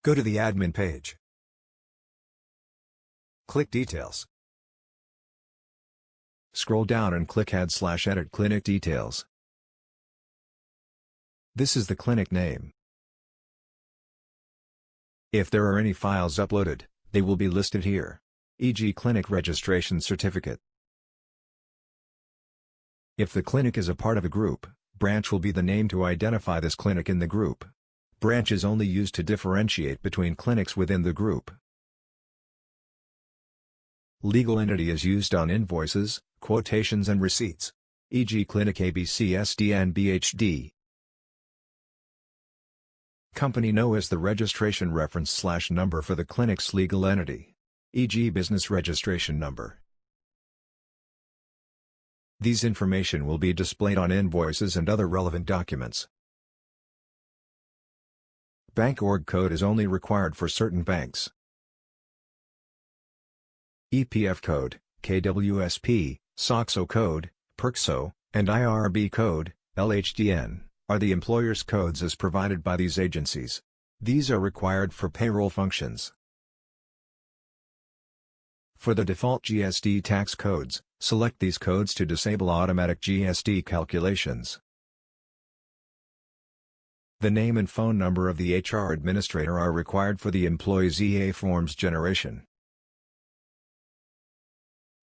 Go to the admin page. Click Details. Scroll down and click Add/Edit Clinic Details. This is the clinic name. If there are any files uploaded, they will be listed here, e.g. Clinic Registration Certificate. If the clinic is a part of a group, branch will be the name to identify this clinic in the group. Branch is only used to differentiate between clinics within the group. Legal entity is used on invoices, quotations and receipts, e.g. Clinic ABC SDN BHD. Company No is the registration reference/number for the clinic's legal entity, e.g. business registration number. These information will be displayed on invoices and other relevant documents. Bank org code is only required for certain banks. EPF code, KWSP, SOXO code, PERCSO, and IRB code, LHDN, are the employer's codes as provided by these agencies. These are required for payroll functions. For the default GST tax codes, select these codes to disable automatic GST calculations. The name and phone number of the HR administrator are required for the employee's EA forms generation.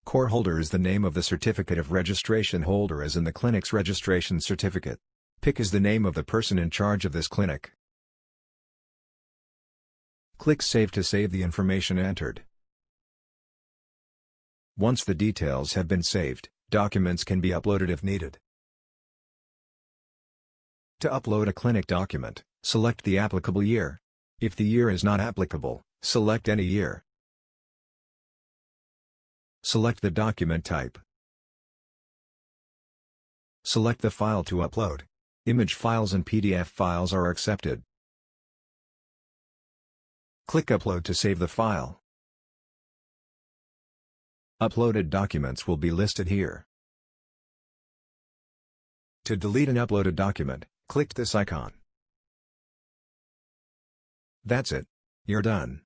COR holder is the name of the certificate of registration holder as in the clinic's registration certificate. PIC is the name of the person in charge of this clinic. Click Save to save the information entered. Once the details have been saved, documents can be uploaded if needed. To upload a clinic document, select the applicable year. If the year is not applicable, select any year. Select the document type. Select the file to upload. Image files and PDF files are accepted. Click Upload to save the file. Uploaded documents will be listed here. To delete an uploaded document, click this icon. That's it. You're done.